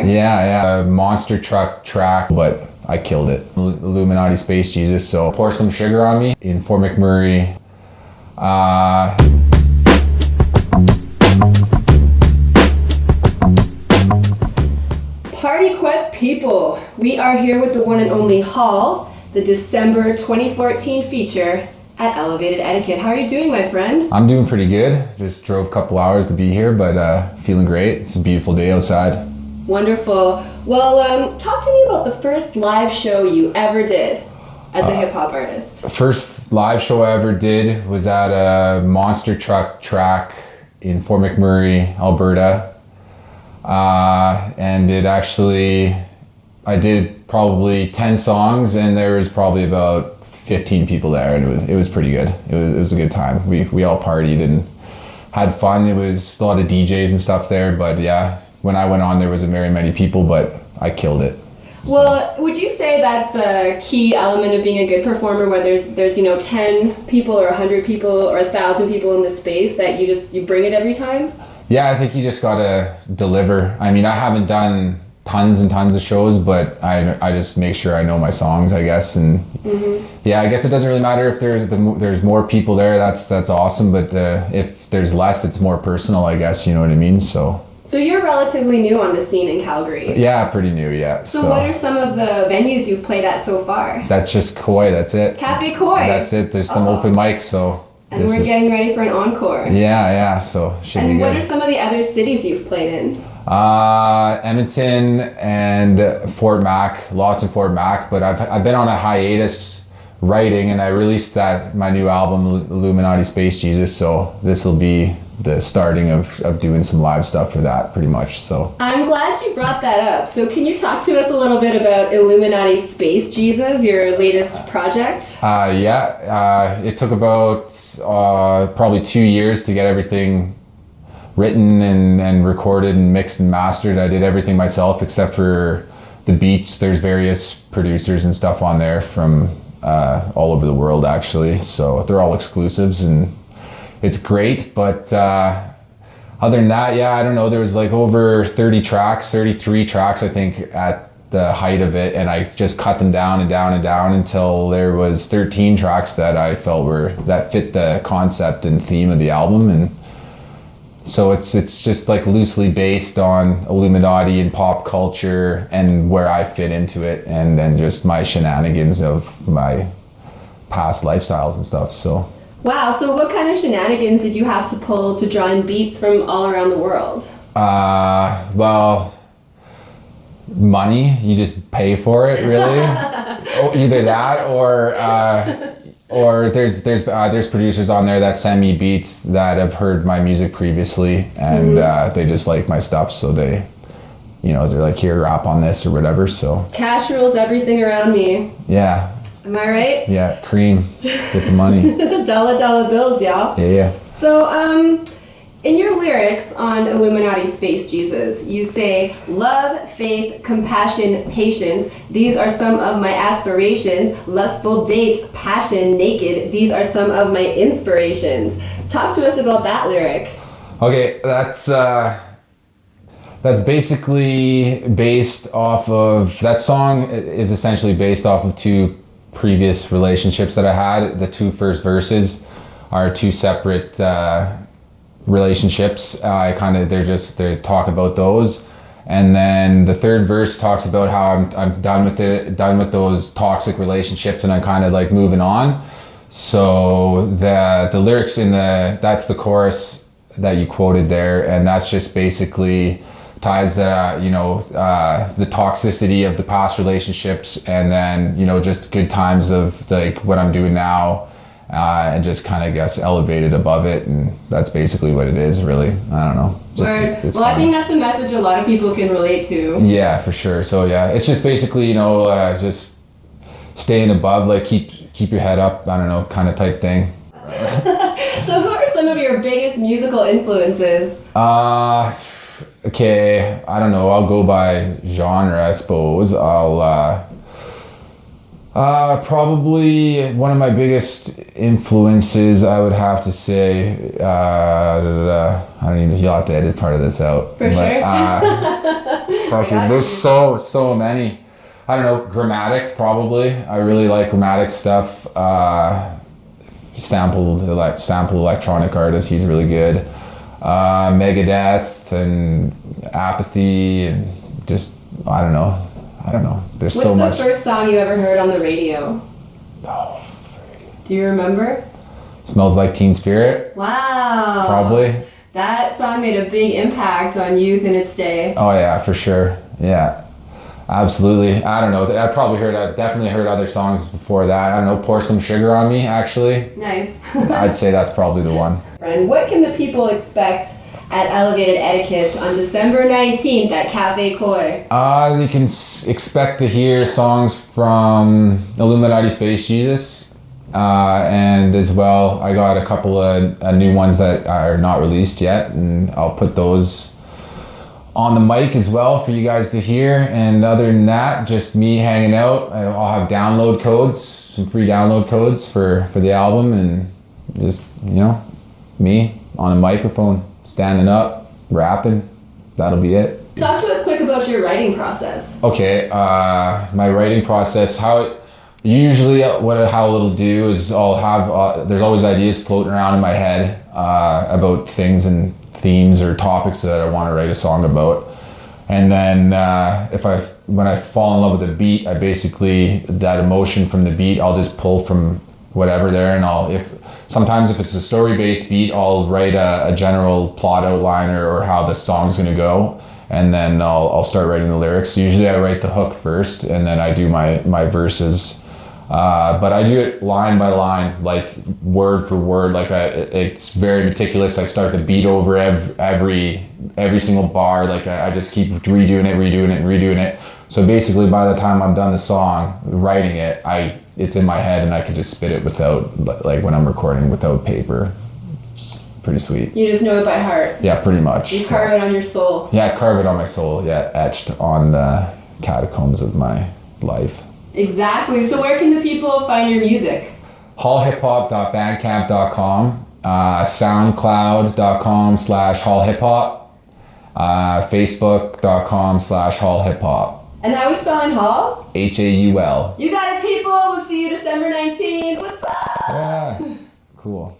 Yeah. A monster truck track, but I killed it. Illuminati Space Jesus. So pour some sugar on me in Fort McMurray. Party Quest people, we are here with the one and only Hall, the December 2014 feature at Elevated Etiquette. How are you doing, my friend? I'm doing pretty good. Just drove a couple hours to be here, but feeling great. It's a beautiful day outside. Wonderful. Well, talk to me about the first live show you ever did as a hip-hop artist. First live show I ever did was at a monster truck track in Fort McMurray, Alberta. And I did probably 10 songs, and there was probably about 15 people there, and it was pretty good. It was a good time. We all partied and had fun. It was a lot of DJs and stuff there, but yeah, when I went on, there wasn't very many people, but I killed it. Well, would you say that's a key element of being a good performer, where there's 10 people or 100 people or 1,000 people in the space, that you bring it every time? Yeah, I think you just gotta deliver. I mean, I haven't done tons and tons of shows, but I just make sure I know my songs, I guess. And yeah, I guess it doesn't really matter if there's more people there. That's awesome. But if there's less, it's more personal, I guess. You know what I mean? So you're relatively new on the scene in Calgary. Yeah, pretty new. Yeah. So what are some of the venues you've played at so far? That's just Koi. That's it. Cafe Koi. That's it. There's some open mics. So. And we're getting ready for an encore. Yeah. So should be good. And what are some of the other cities you've played in? Edmonton and Fort Mac, lots of Fort Mac, but I've been on a hiatus writing, and I released my new album, Illuminati Space Jesus, so this will be the starting of doing some live stuff for that, pretty much. So I'm glad you brought that up. So can you talk to us a little bit about Illuminati Space Jesus, your latest project? It took about probably 2 years to get everything written and recorded and mixed and mastered. I did everything myself except for the beats. There's various producers and stuff on there from all over the world, actually, so they're all exclusives, and it's great. But other than that, I don't know, there was like over 33 tracks I think at the height of it, and I just cut them down and down and down until there was 13 tracks that I felt that fit the concept and theme of the album. And so it's just like loosely based on Illuminati and pop culture and where I fit into it, and then just my shenanigans of my past lifestyles and stuff. So wow, so what kind of shenanigans did you have to pull to draw in beats from all around the world? Well, money. You just pay for it, really. Either that or there's producers on there that send me beats that have heard my music previously, and they just like my stuff, so they're like, here, rap on this or whatever. So cash rules everything around me. Yeah. Am I right? Yeah, cream. Get the money. Dollar bills, y'all. Yeah. So in your lyrics on Illuminati Space Jesus, you say, love, faith, compassion, patience, these are some of my aspirations. Lustful dates, passion, naked, these are some of my inspirations. Talk to us about that lyric. Okay, that's basically based off of, that song is essentially based off of two previous relationships that I had. The two first verses are two separate relationships. They talk about those, and then the third verse talks about how I'm done with those toxic relationships, and I'm kind of like moving on. So the lyrics that's the chorus that you quoted there, and that's just basically ties that the toxicity of the past relationships, and then just good times of like what I'm doing now. And just kind of, guess, elevated above it, and that's basically what it is, really. I don't know. It's well, I think that's a message a lot of people can relate to. Yeah, for sure. So yeah, it's just basically, just staying above, like keep your head up, I don't know, kind of type thing. So who are some of your biggest musical influences? Okay, I don't know, I'll go by genre, I suppose. Probably one of my biggest influences, I would have to say, I don't even, you'll have to edit part of this out. For sure. Fucking, there's so many. I don't know, Grammatic probably. I really like Grammatic stuff. Sampled electronic artist. He's really good. Megadeth and Apathy and just I don't know. There's so much. What's the first song you ever heard on the radio? Oh, do you remember? Smells Like Teen Spirit. Wow. Probably. That song made a big impact on youth in its day. Oh yeah, for sure. Yeah. Absolutely. I don't know. I definitely heard other songs before that. I don't know. Pour Some Sugar on Me, actually. Nice. I'd say that's probably the one. And what can the people expect at Elevated Etiquette on December 19th at Cafe Koi? You can expect to hear songs from Illuminati Space Jesus. And as well, I got a couple of new ones that are not released yet, and I'll put those on the mic as well for you guys to hear. And other than that, just me hanging out. I'll have download codes, some free download codes for the album, and just, me on a microphone, standing up, rapping. That'll be it. Talk to us quick about your writing process. Okay, my writing process, how it'll do is I'll have, there's always ideas floating around in my head about things and themes or topics that I want to write a song about. And then when I fall in love with the beat, I basically, that emotion from the beat, I'll just pull from whatever there, and sometimes if it's a story-based beat, I'll write a general plot outline or how the song's gonna go, and then I'll start writing the lyrics. Usually I write the hook first, and then I do my verses. But I do it line by line, like word for word. It's very meticulous. I start the beat over every single bar. Like I just keep redoing it. So basically, by the time I'm done the song, writing it, it's in my head, and I can just spit it without, like when I'm recording, without paper. It's pretty sweet. You just know it by heart. Yeah, pretty much. You carve it on your soul. Yeah, carve it on my soul. Yeah, etched on the catacombs of my life. Exactly. So where can the people find your music? hallhiphop.bandcamp.com, soundcloud.com/hallhiphop, facebook.com/hallhiphop. And how are we spelling Hall? HAUL. You got it, people. We'll see you December 19th. What's up? Yeah, cool.